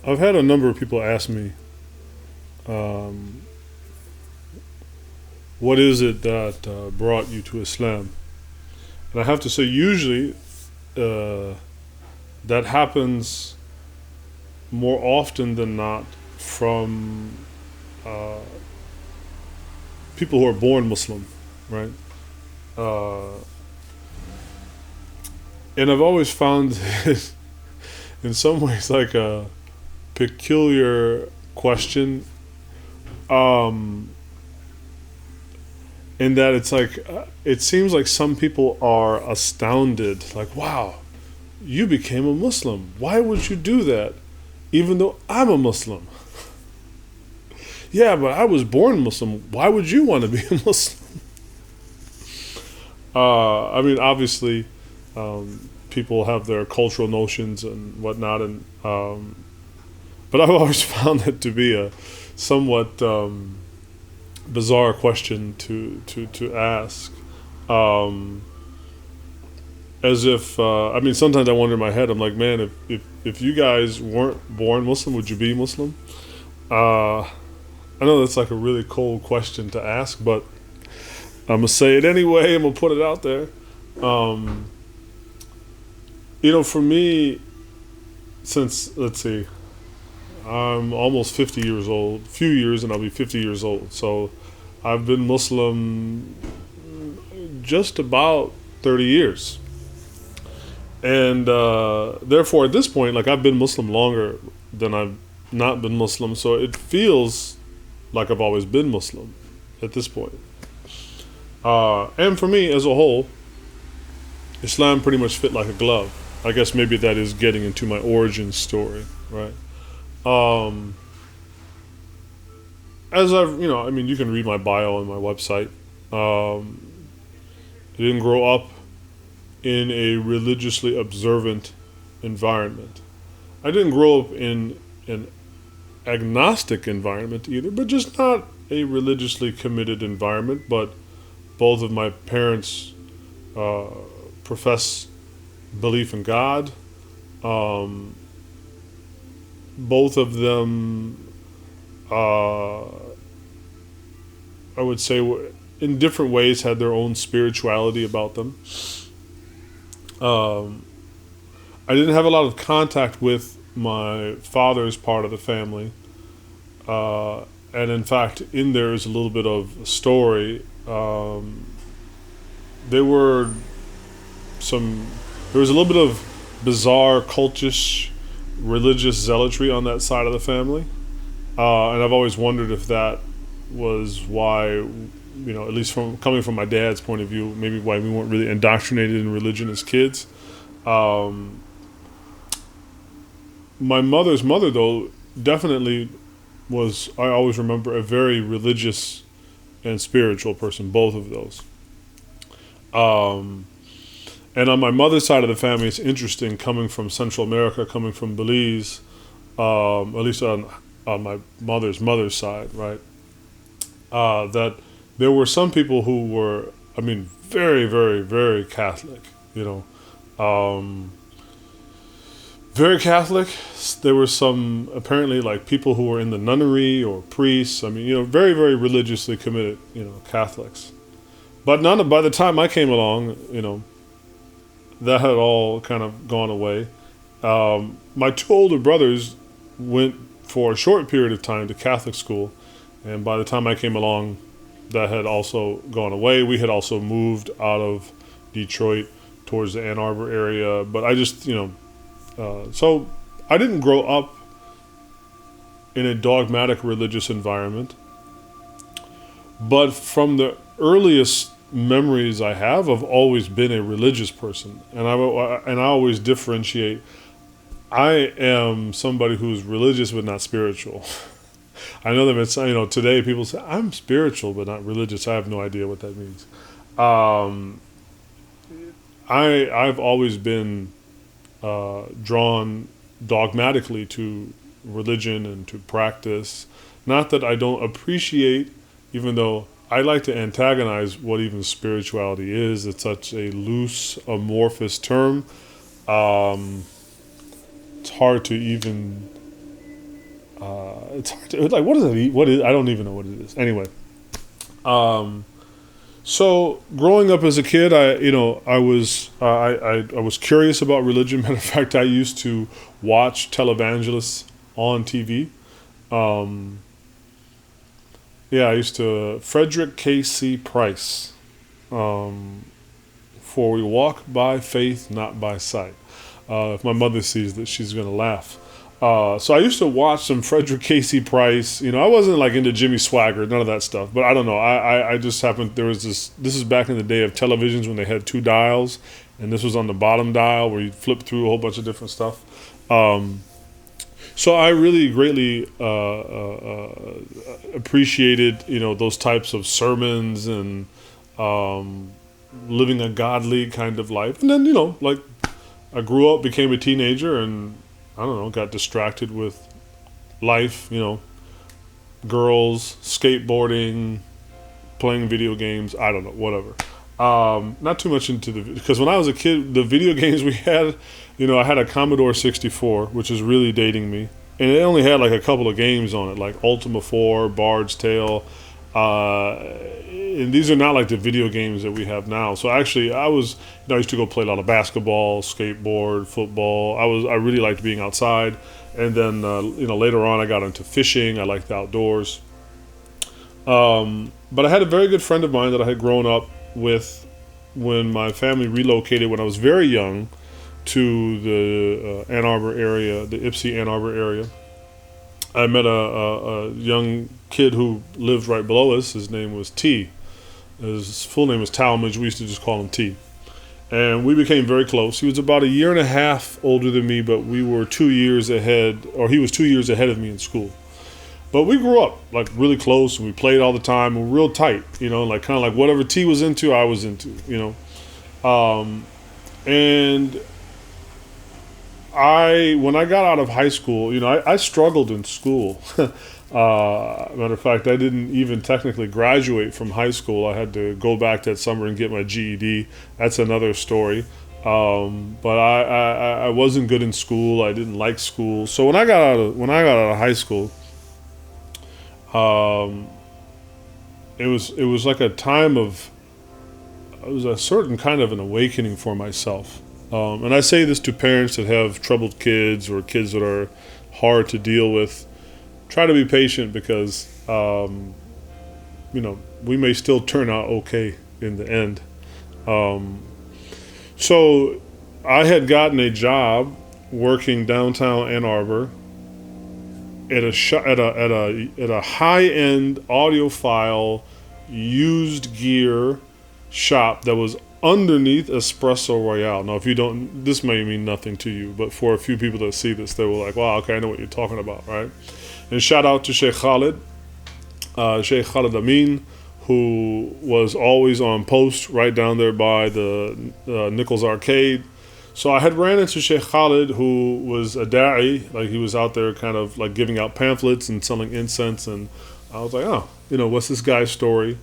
I've had a number of people ask me, um, what is it that brought you to Islam? And I have to say, usually uh, that happens more often than not from uh, people who are born Muslim, right? Uh, and I've always found it in some ways like a peculiar question, um, in that it's like it seems like some people are astounded, like, wow, you became a Muslim. Why would you do that? Even though I'm a Muslim. Yeah, but I was born Muslim. Why would you want to be a Muslim? I mean, obviously, people have their cultural notions and whatnot, and but I've always found that to be a somewhat bizarre question to ask. Um, as if I mean, sometimes I wonder in my head. I'm like, man, if you guys weren't born Muslim, would you be Muslim? Uh, I know that's like a really cold question to ask, but I'm gonna say it anyway. I'm gonna put it out there. Um, for me, since let's see, I'm almost 50 years old. Few years, and I'll be 50 years old. So I've been Muslim just about 30 years, and therefore, at this point, like I've been Muslim longer than I've not been Muslim. So it feels like I've always been Muslim at this point. And for me, as a whole, Islam pretty much fit like a glove. I guess maybe that is getting into my origin story, right? Um, as I've, I mean, you can read my bio on my website. Um, I didn't grow up in a religiously observant environment. I didn't grow up in an agnostic environment either, but just not a religiously committed environment. But both of my parents uh, profess belief in God. Um, both of them, uh, I would say, in different ways, had their own spirituality about them. Um, I didn't have a lot of contact with my father's part of the family. Uh, and in fact, in there is a little bit of a story. There were some, there was a little bit of bizarre, cultish, religious zealotry on that side of the family. And I've always wondered if that was why, at least from coming from my dad's point of view, maybe why we weren't really indoctrinated in religion as kids. Um, my mother's mother, though, definitely was, I always remember, a very religious and spiritual person, both of those. Um, and on my mother's side of the family, it's interesting coming from Central America, coming from Belize, at least on my mother's side, right? That there were some people who were, I mean, very, very, very Catholic, you know. Very Catholic. There were some apparently like people who were in the nunnery or priests. I mean, very, very religiously committed, Catholics. But by the time I came along, that had all kind of gone away. My two older brothers went for a short period of time to Catholic school, and by the time I came along, that had also gone away. We had also moved out of Detroit towards the Ann Arbor area, but I just, so I didn't grow up in a dogmatic religious environment, but from the earliest memories I have, I've always been a religious person, and I always differentiate. I am somebody who's religious but not spiritual. I know that it's, today people say I'm spiritual but not religious. I have no idea what that means. Um, I've always been drawn dogmatically to religion and to practice. Not that I don't appreciate, even though I like to antagonize what even spirituality is. It's such a loose, amorphous term. It's hard to even it's hard to, like, what is it? What is, I don't even know what it is. Anyway, so growing up as a kid, I was curious about religion. Matter of fact, I used to watch televangelists on TV. Um, yeah, I used to Frederick K.C. Price. Um, For we walk by faith, not by sight. If my mother sees this, she's gonna laugh. So I used to watch some Frederick Casey Price. I wasn't like into Jimmy Swagger, none of that stuff. But I don't know. I just happened. There was this. This is back in the day of televisions when they had two dials, and this was on the bottom dial where you flip through a whole bunch of different stuff. Um, so I really greatly appreciated those types of sermons and um, living a godly kind of life. And then like I grew up, became a teenager, and I don't know, got distracted with life, girls, skateboarding, playing video games. I don't know, whatever. Not too much into because when I was a kid, the video games we had, I had a Commodore 64, which is really dating me. And it only had like a couple of games on it, like Ultima 4, Bard's Tale. And these are not like the video games that we have now. So actually, I used to go play a lot of basketball, skateboard, football. I really liked being outside. And then, later on, I got into fishing. I liked the outdoors. But I had a very good friend of mine that I had grown up with when my family relocated when I was very young to the Ann Arbor area, the Ypsi Ann Arbor area. I met a young kid who lived right below us. His name was T. His full name was Talmadge. We used to just call him T. And we became very close. He was about a year and a half older than me, but we were 2 years ahead, or he was 2 years ahead of me in school. But we grew up like really close, and we played all the time. We were real tight, like kind of like whatever T was into, I was into, and when I got out of high school, I struggled in school. Matter of fact, I didn't even technically graduate from high school. I had to go back that summer and get my GED. That's another story. But I wasn't good in school. I didn't like school. So when I got out of high school, it was like a time of, it was a certain kind of an awakening for myself. And I say this to parents that have troubled kids or kids that are hard to deal with. Try to be patient because, we may still turn out okay in the end. So I had gotten a job working downtown Ann Arbor at a high-end audiophile used gear shop that was underneath Espresso Royale. Now, if you don't, this may mean nothing to you, but for a few people that see this, they were like, wow, okay, I know what you're talking about, right? And shout out to Sheikh Khalid Amin, who was always on post right down there by the Nichols Arcade. So I had ran into Sheikh Khalid, who was a da'i, like he was out there kind of like giving out pamphlets and selling incense, and I was like, oh, what's this guy's story?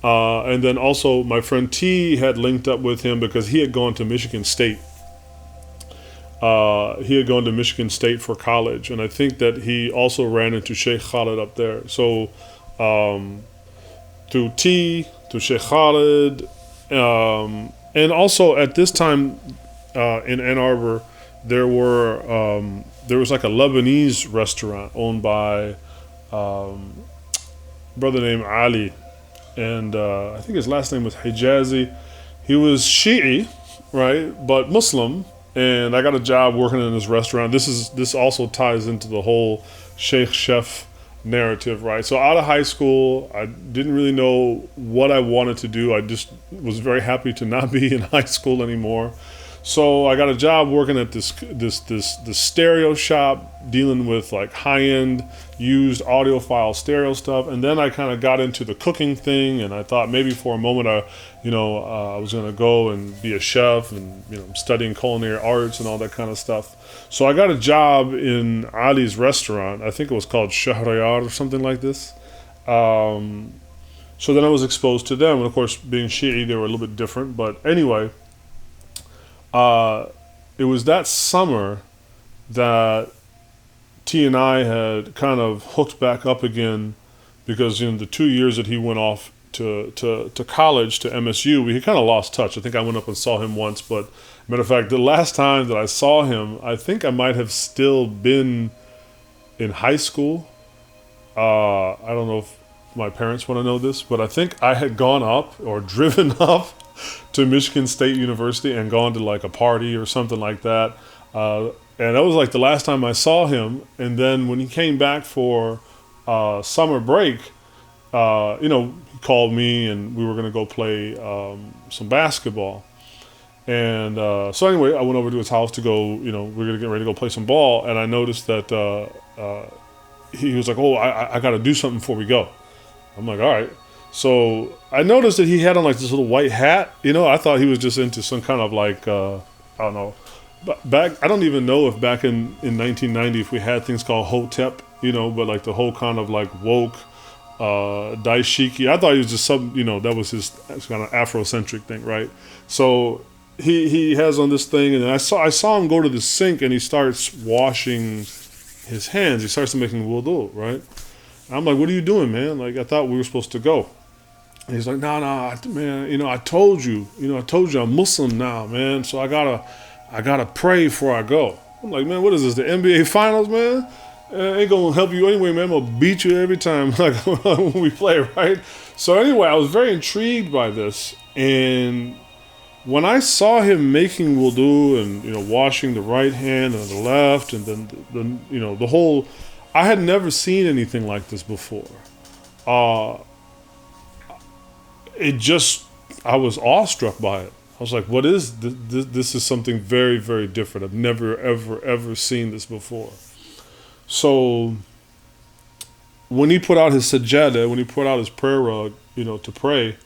And then also my friend T had linked up with him because he had gone to Michigan State. He had gone to Michigan State for college, and I think that he also ran into Sheikh Khalid up there. So through T, through Sheikh Khalid, and also at this time in Ann Arbor, there was like a Lebanese restaurant owned by a brother named Ali. And I think his last name was Hijazi. He was Shi'i, right, but Muslim. And I got a job working in this restaurant. This also ties into the whole Sheikh Chef narrative, right? So out of high school, I didn't really know what I wanted to do. I just was very happy to not be in high school anymore. So I got a job working at this stereo shop, dealing with like high-end used audiophile stereo stuff, and then I kind of got into the cooking thing, and I thought maybe for a moment I was going to go and be a chef and studying culinary arts and all that kind of stuff. So I got a job in Ali's restaurant. I think it was called Shahriyar or something like this. So then I was exposed to them, and of course, being Shi'i, they were a little bit different. But anyway. It was that summer that T and I had kind of hooked back up again because in the 2 years that he went off to college, to MSU, we kind of lost touch. I think I went up and saw him once, but matter of fact, the last time that I saw him, I think I might have still been in high school. I don't know if my parents want to know this, but I think I had gone up or driven up to Michigan State University and gone to like a party or something like that. And that was like the last time I saw him. And then when he came back for summer break, he called me and we were going to go play some basketball. And so anyway, I went over to his house to go, we were going to get ready to go play some ball. And I noticed that he was like, oh, I got to do something before we go. I'm like, all right. So I noticed that he had on like this little white hat. I thought he was just into some kind of like, I don't know. Back, I don't even know if back in 1990, if we had things called Hotep, but like the whole kind of like woke, daishiki. I thought he was just some, that was his kind of Afrocentric thing, right? So he has on this thing, and I saw him go to the sink, and he starts washing his hands. He starts making wudu, right? And I'm like, what are you doing, man? Like, I thought we were supposed to go. And he's like, no, man, I told you I'm Muslim now, man. So I gotta pray before I go. I'm like, man, what is this, the NBA Finals, man? Ain't gonna help you anyway, man. I'm gonna beat you every time like when we play, right? So anyway, I was very intrigued by this, and when I saw him making wudu and washing the right hand and the left, and then the whole, I had never seen anything like this before. I was awestruck by it. I was like, what is this? This is something very, very different. I've never, ever, ever seen this before. So when he put out his sajada, when he put out his prayer rug, to pray,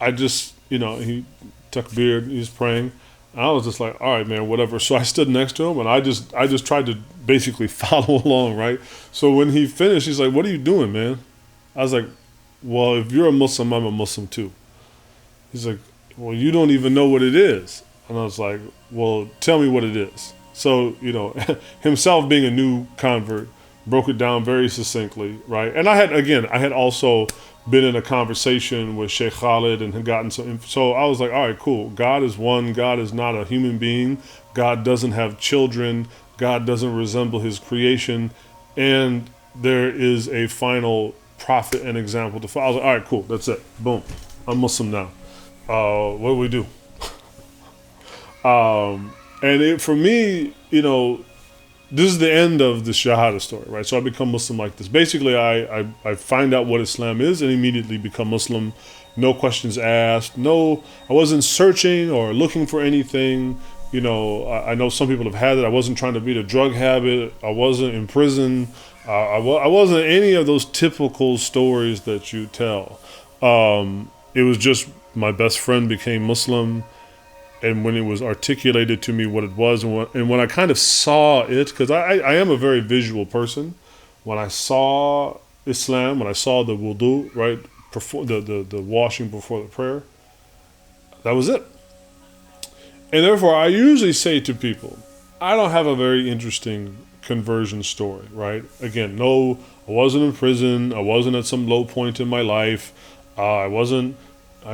I just, he took a beard, he was praying. And I was just like, all right, man, whatever. So I stood next to him, and I just tried to basically follow along, right? So when he finished, he's like, what are you doing, man? I was like, well, if you're a Muslim, I'm a Muslim too. He's like, well, you don't even know what it is. And I was like, well, tell me what it is. So, himself being a new convert, broke it down very succinctly, right? And I had also been in a conversation with Sheikh Khalid and had gotten some, so I was like, all right, cool. God is one. God is not a human being. God doesn't have children. God doesn't resemble his creation. And there is a final prophet and example to follow. I was like, all right, cool. That's it. Boom. I'm Muslim now. What do we do? And for me, this is the end of the Shahada story, right? So I become Muslim like this. Basically, I find out what Islam is and immediately become Muslim. No questions asked. No, I wasn't searching or looking for anything. I know some people have had it. I wasn't trying to beat a drug habit. I wasn't in prison. I wasn't any of those typical stories that you tell. It was just my best friend became Muslim. And when it was articulated to me what it was, and when I kind of saw it, because I am a very visual person, when I saw Islam, when I saw the wudu, right, the washing before the prayer, that was it. And therefore, I usually say to people, I don't have a very interesting conversion story, right? Again, no, I wasn't in prison. I wasn't at some low point in my life. I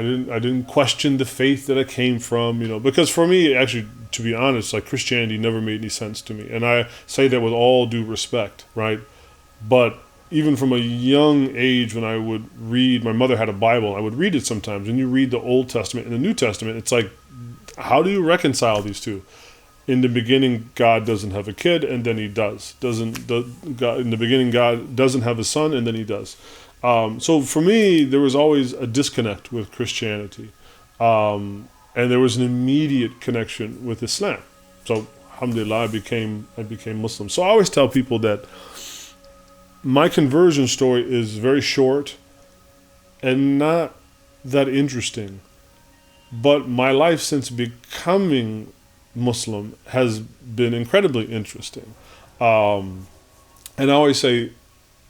didn't question the faith that I came from, because for me, actually, to be honest, like Christianity never made any sense to me. And I say that with all due respect, right? But even from a young age, when I would read, my mother had a Bible, I would read it sometimes. And you read the Old Testament and the New Testament, it's like, how do you reconcile these two? In the beginning, God doesn't have a kid, and then he does. In the beginning, God doesn't have a son, and then he does. So for me, there was always a disconnect with Christianity. And there was an immediate connection with Islam. So alhamdulillah, I became Muslim. So I always tell people that my conversion story is very short and not that interesting. But my life since becoming Muslim has been incredibly interesting. And I always say,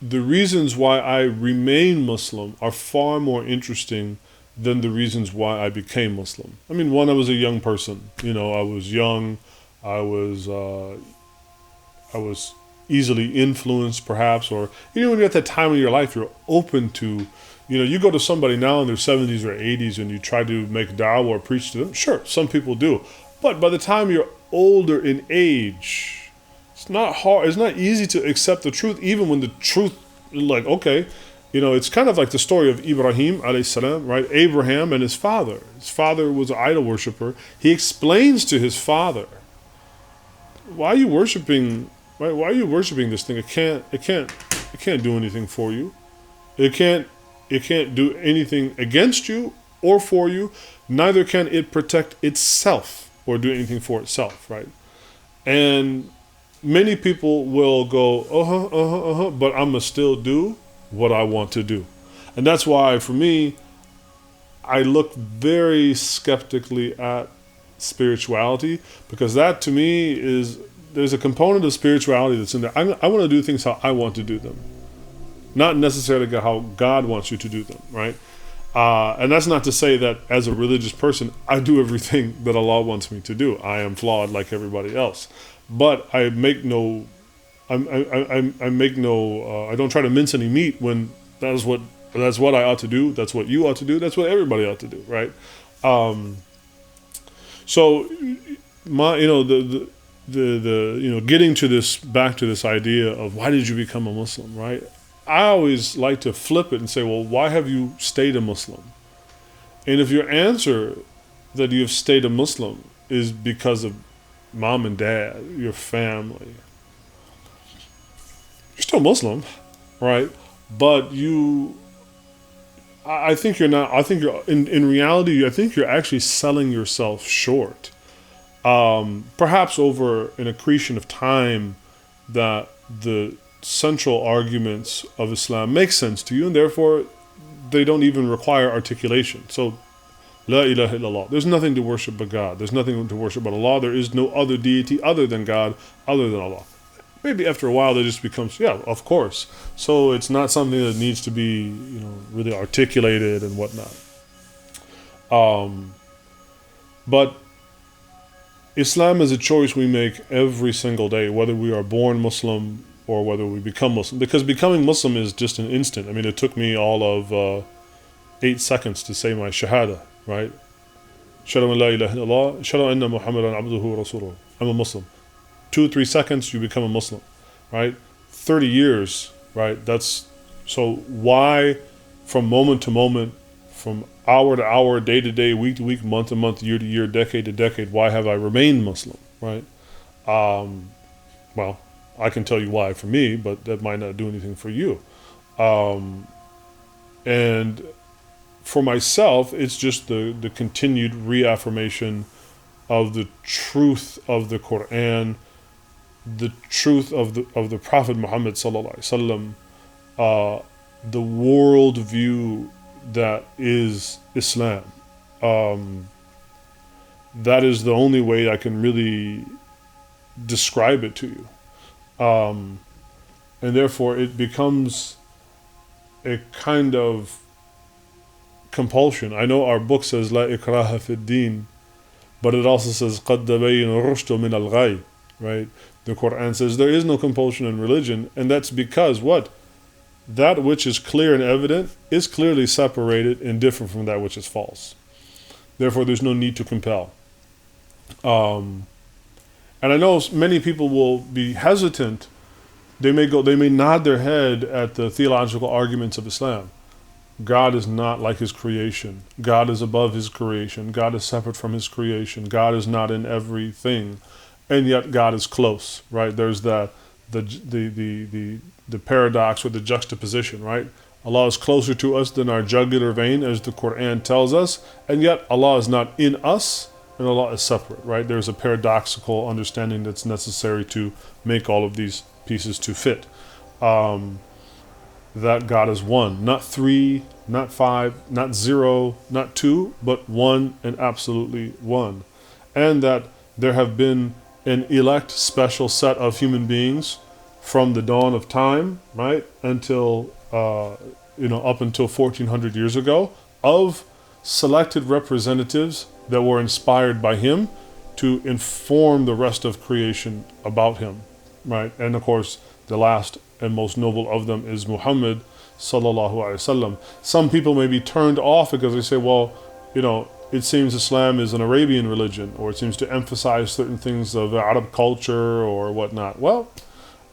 the reasons why I remain Muslim are far more interesting than the reasons why I became Muslim. I mean, one, I was a young person. I was young. I was easily influenced, perhaps, or when you're at that time in your life, you're open to, you go to somebody now in their 70s or 80s and you try to make da'wah or preach to them. Sure, some people do, but by the time you're older in age, it's not hard. It's not easy to accept the truth, even when the truth, like, okay. It's kind of like the story of Ibrahim alayhi salam, right? Abraham and his father. His father was an idol worshiper. He explains to his father, "Why are you worshiping? Right? Why are you worshiping this thing? It can't do anything for you. It can't do anything against you or for you. Neither can it protect itself or do anything for itself, right?" And many people will go, but I'ma still do what I want to do. And that's why, for me, I look very skeptically at spirituality, because that, to me, there's a component of spirituality that's in there. I want to do things how I want to do them, not necessarily how God wants you to do them, right? And that's not to say that as a religious person, I do everything that Allah wants me to do. I am flawed like everybody else. But I make no I don't try to mince any meat when that's what I ought to do. That's what you ought to do. That's what everybody ought to do, right? So getting to back to this idea of why did you become a Muslim, right? I always like to flip it and say, well, why have you stayed a Muslim? And if your answer that you have stayed a Muslim is because of mom and dad, your family, you're still Muslim, right? But I think you're not. I think you're in reality. I think you're actually selling yourself short. Perhaps over an accretion of time, that the central arguments of Islam make sense to you, and therefore they don't even require articulation. So, La ilaha illallah. There's nothing to worship but God. There's nothing to worship but Allah. There is no other deity other than God, other than Allah. Maybe after a while, that just becomes, yeah, of course. So it's not something that needs to be, really articulated and whatnot. But Islam is a choice we make every single day, whether we are born Muslim or whether we become Muslim. Because becoming Muslim is just an instant. I mean, it took me all of 8 seconds to say my shahada, right? Shahadu an la ilaha illallah, shahadu anna Muhammadan abduhu wa rasuluh. I'm a Muslim. 2 or 3 seconds, you become a Muslim, right? 30 years, right? So why, from moment to moment, from hour to hour, day to day, week to week, month to month, year to year, decade to decade, why have I remained Muslim, right? Well, I can tell you why for me, but that might not do anything for you. And for myself, it's just the continued reaffirmation of the truth of the Quran, the truth of the Prophet Muhammad sallallahu alaihi wasallam, the world view that is Islam. That is the only way I can really describe it to you, and therefore it becomes a kind of compulsion. I know our book says La ikraha fi din, but it also says قَدْ تَبَيَّنَ الرُّشْدُ مِنَ الْغَيِّ, right? The Quran says there is no compulsion in religion, and that's because what? That which is clear and evident is clearly separated and different from that which is false. Therefore, there's no need to compel. And I know many people will be hesitant. They may nod their head at the theological arguments of Islam. God is not like his creation. God is above his creation. God is separate from his creation. God is not in everything, and yet God is close, right? There's the paradox or the juxtaposition, right? Allah is closer to us than our jugular vein, as the Quran tells us, and yet Allah is not in us, and Allah is separate, right? There's a paradoxical understanding that's necessary to make all of these pieces to fit. That God is one, not 3, not 5, not 0, not 2, but one and absolutely one. And that there have been an elect special set of human beings from the dawn of time, right, until, up until 1400 years ago, of selected representatives that were inspired by him to inform the rest of creation about him, right? And of course, The last and most noble of them is Muhammad sallallahu alaihi wasallam. Some people may be turned off because they say, well, it seems Islam is an Arabian religion, or it seems to emphasize certain things of Arab culture or whatnot. Well,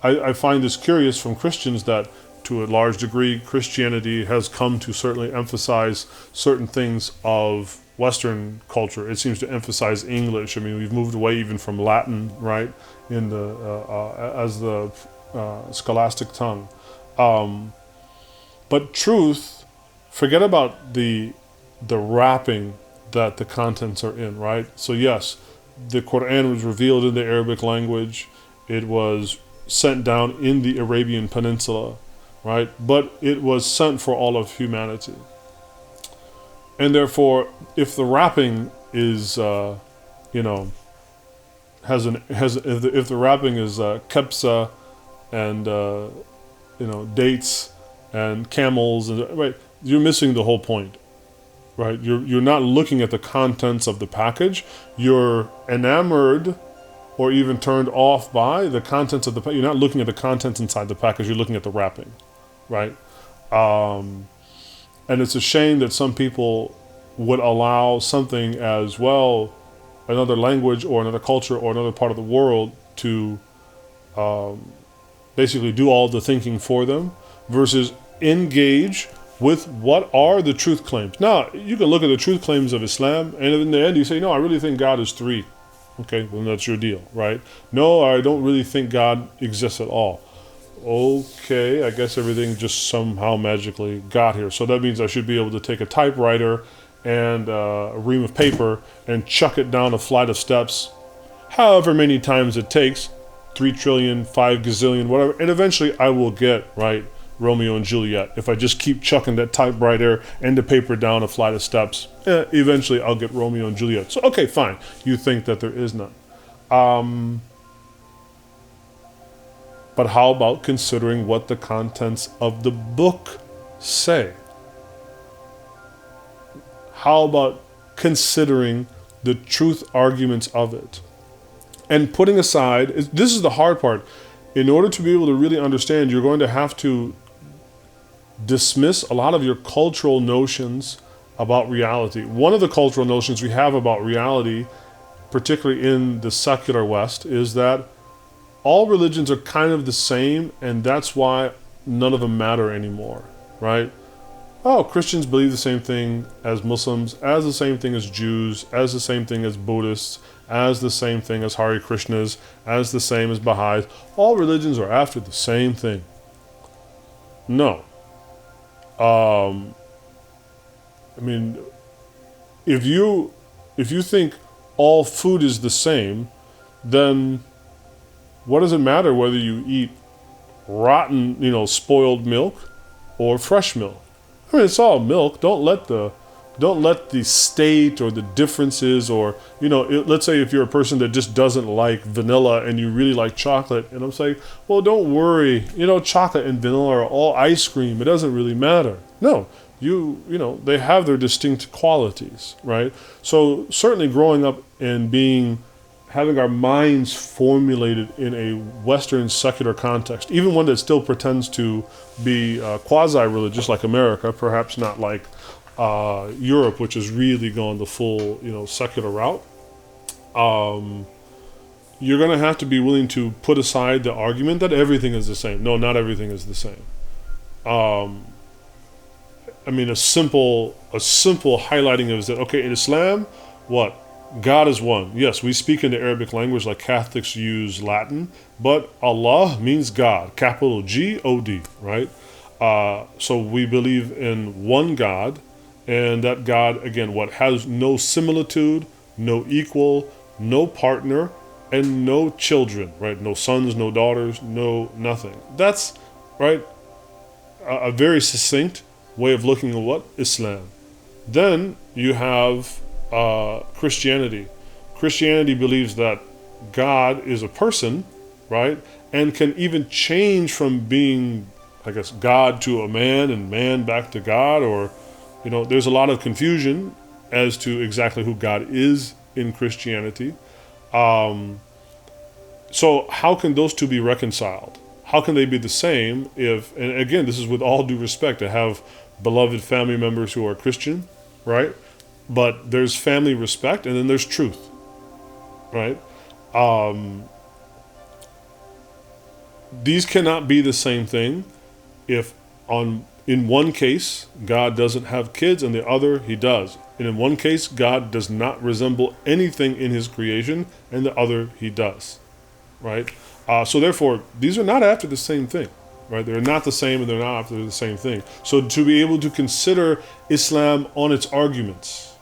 I find this curious from Christians that to a large degree Christianity has come to certainly emphasize certain things of Western culture. It seems to emphasize English. I mean, we've moved away even from Latin, right, in as the scholastic tongue. But truth, forget about the wrapping that the contents are in, right? So yes, the Quran was revealed in the Arabic language. It was sent down in the Arabian Peninsula, right? But it was sent for all of humanity. And therefore, if the wrapping is, if the wrapping is kepsa and dates and camels, and right, you're missing the whole point, right? You're not looking at the contents of the package. You're enamored or even turned off by the contents of the package. You're not looking at the contents inside the package. You're looking at the wrapping, right? And it's a shame that some people would allow something as well, another language or another culture or another part of the world to basically do all the thinking for them versus engage with what are the truth claims. Now, you can look at the truth claims of Islam, and in the end you say, no, I really think God is three. Okay, well, that's your deal, right? No, I don't really think God exists at all. Okay, I guess everything just somehow magically got here. So that means I should be able to take a typewriter and a ream of paper and chuck it down a flight of steps, however many times it takes, 3 trillion, 5 gazillion, whatever, and eventually I will get, right, Romeo and Juliet. If I just keep chucking that typewriter and the paper down a flight of steps, eventually I'll get Romeo and Juliet. So, okay, fine. You think that there is none. But how about considering what the contents of the book say? How about considering the truth arguments of it? And putting aside, this is the hard part. In order to be able to really understand, you're going to have to dismiss a lot of your cultural notions about reality. One of the cultural notions we have about reality, particularly in the secular West, is that all religions are kind of the same, and that's why none of them matter anymore, right? Oh, Christians believe the same thing as Muslims, as the same thing as Jews, as the same thing as Buddhists, as the same thing as Hare Krishnas, as the same as Baha'is. All religions are after the same thing. No. I mean, if you think all food is the same, then what does it matter whether you eat rotten, spoiled milk or fresh milk? I mean, it's all milk. Don't let the state or the differences or, let's say if you're a person that just doesn't like vanilla and you really like chocolate, and I'm saying, well, don't worry, chocolate and vanilla are all ice cream. It doesn't really matter. No, they have their distinct qualities, right? So certainly growing up and having our minds formulated in a Western secular context, even one that still pretends to be quasi-religious like America, perhaps not like Europe, which has really gone the full, secular route. You're going to have to be willing to put aside the argument that everything is the same. No, not everything is the same. I mean, a simple highlighting of is that, okay, in Islam, what? God is one. Yes, we speak in the Arabic language like Catholics use Latin, but Allah means God, capital G-O-D, right? So we believe in one God, and that God, again, what has no similitude, no equal, no partner, and no children, right? No sons, no daughters, no nothing. That's, right, a very succinct way of looking at what? Islam. Then you have Christianity. Christianity believes that God is a person, right? And can even change from being, I guess, God to a man and man back to God, or, there's a lot of confusion as to exactly who God is in Christianity. So how can those two be reconciled? how can they be the same if, and again, this is with all due respect, I have beloved family members who are Christian, right? But there's family respect and then there's truth, right? These cannot be the same thing if in one case God doesn't have kids and the other he does. And in one case God does not resemble anything in his creation and the other he does, right? So therefore, these are not after the same thing, right? They're not the same and they're not after the same thing. So to be able to consider Islam on its arguments,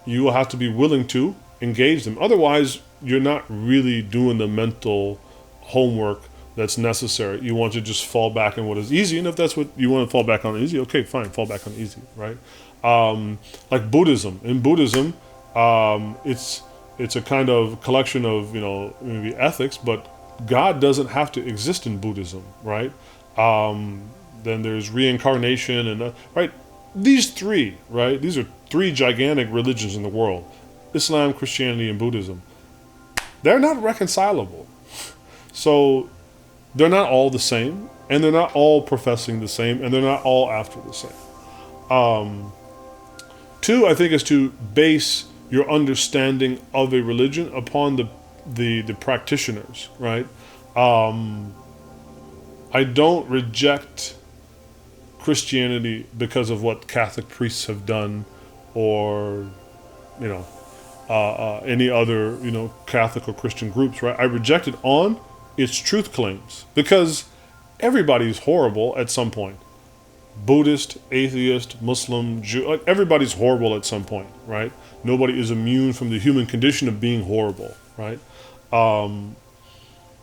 you will have to be willing to engage them. Otherwise, you're not really doing the mental homework that's necessary. You want to just fall back on what is easy, and if that's what you want to fall back on easy, okay, fine, fall back on easy, right? Like Buddhism. In Buddhism, it's a kind of collection of maybe ethics, but God doesn't have to exist in Buddhism, right? Then there's reincarnation and right. These three, right? These are three gigantic religions in the world: Islam, Christianity, and Buddhism. They're not reconcilable. So they're not all the same, and they're not all professing the same, and they're not all after the same. Two, I think, is to base your understanding of a religion upon the practitioners, right? I don't reject Christianity because of what Catholic priests have done, or any other Catholic or Christian groups, right? I reject it on its truth claims because everybody's horrible at some point. Buddhist, atheist, Muslim, Jew, like everybody's horrible at some point, right? Nobody is immune from the human condition of being horrible, right?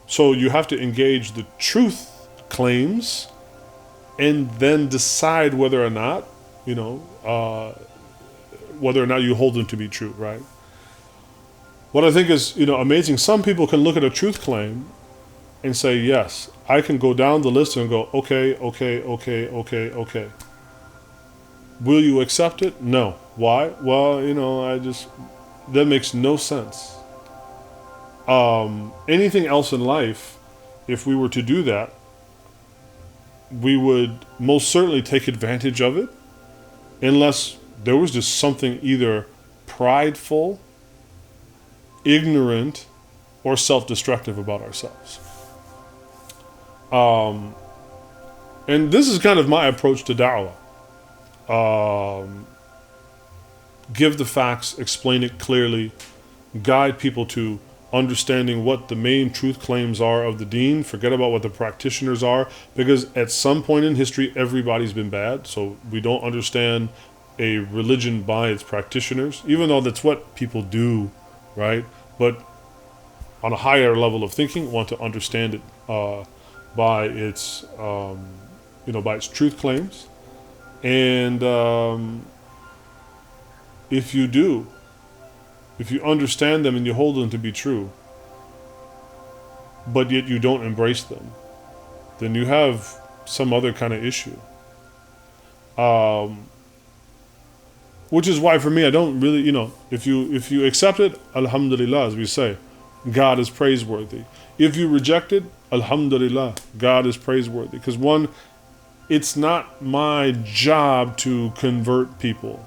So you have to engage the truth claims and then decide whether or not you hold them to be true, right? What I think is amazing, some people can look at a truth claim and say, yes, I can go down the list and go, okay. Will you accept it? No. Why? Well, that makes no sense. Anything else in life, if we were to do that, we would most certainly take advantage of it, unless there was just something either prideful, ignorant, or self-destructive about ourselves. And this is kind of my approach to da'wah. Give the facts, explain it clearly, guide people to understanding what the main truth claims are of the deen. Forget about what the practitioners are, because at some point in history, everybody's been bad. So we don't understand a religion by its practitioners, even though that's what people do, right? But on a higher level of thinking, want to understand it by its, by its truth claims. And if you understand them and you hold them to be true, but yet you don't embrace them, then you have some other kind of issue. Which is why for me, I don't really, if you accept it, alhamdulillah, as we say, God is praiseworthy. If you reject it, alhamdulillah, God is praiseworthy. Because it's not my job to convert people.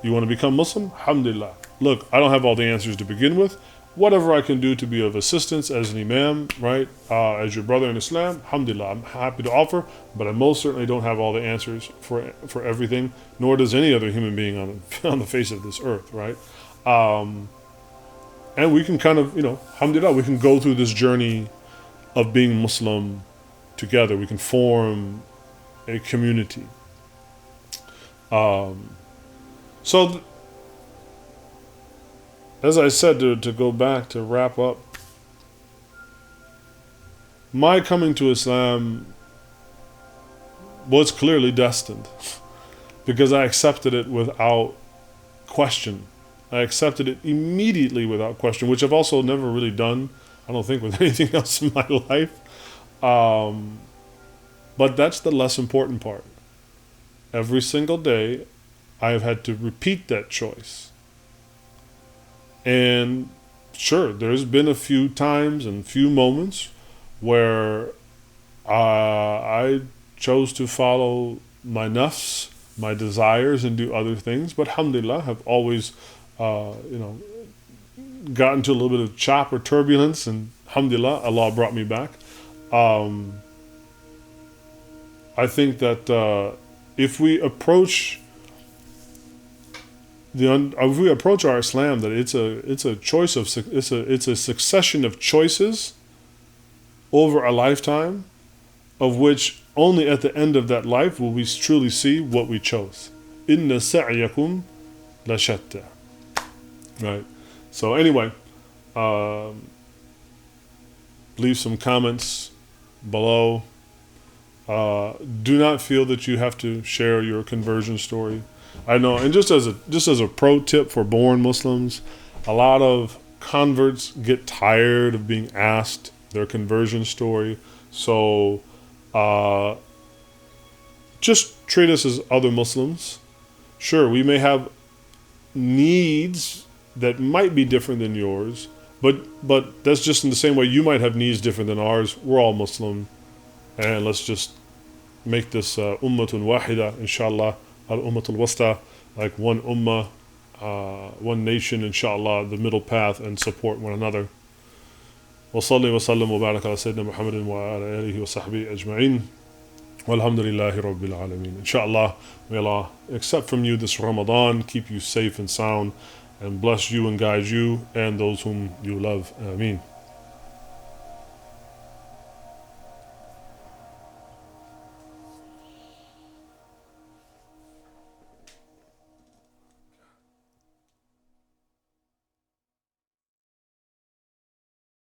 You want to become Muslim? Alhamdulillah. Look, I don't have all the answers to begin with. Whatever I can do to be of assistance as an imam, right, as your brother in Islam, alhamdulillah, I'm happy to offer, but I most certainly don't have all the answers for everything, nor does any other human being on the face of this earth, right? And we can kind of, alhamdulillah, we can go through this journey of being Muslim together. We can form a community. As I said, to go back, to wrap up, my coming to Islam was clearly destined because I accepted it without question. I accepted it immediately without question, which I've also never really done, I don't think, with anything else in my life. But that's the less important part. Every single day, I have had to repeat that choice. And sure, there's been a few times and few moments where I chose to follow my nafs, my desires, and do other things. But alhamdulillah, have always, you know, got into a little bit of chop or turbulence, and alhamdulillah, Allah brought me back. Um, I think that if we approach if we approach our Islam, that it's a choice of it's a succession of choices over a lifetime, of which only at the end of that life will we truly see what we chose. Inna sa'yakum la shatta. Right. So anyway, leave some comments below. Do not feel that you have to share your conversion story. I know, and just as a pro tip for born Muslims, a lot of converts get tired of being asked their conversion story. So just treat us as other Muslims. Sure, we may have needs that might be different than yours, but that's just in the same way you might have needs different than ours. We're all Muslim, and let's just make this ummatun wahida, inshallah, al-ummatul wasta, like one ummah, one nation, inshallah, the middle path, and support one another. وصلي وسلم وبارك على سيدنا محمد وعلى آله وصحبه أجمعين والحمد لله رب العالمين. Inshallah, may Allah accept from you this Ramadan, keep you safe and sound, and bless you and guide you and those whom you love. Ameen.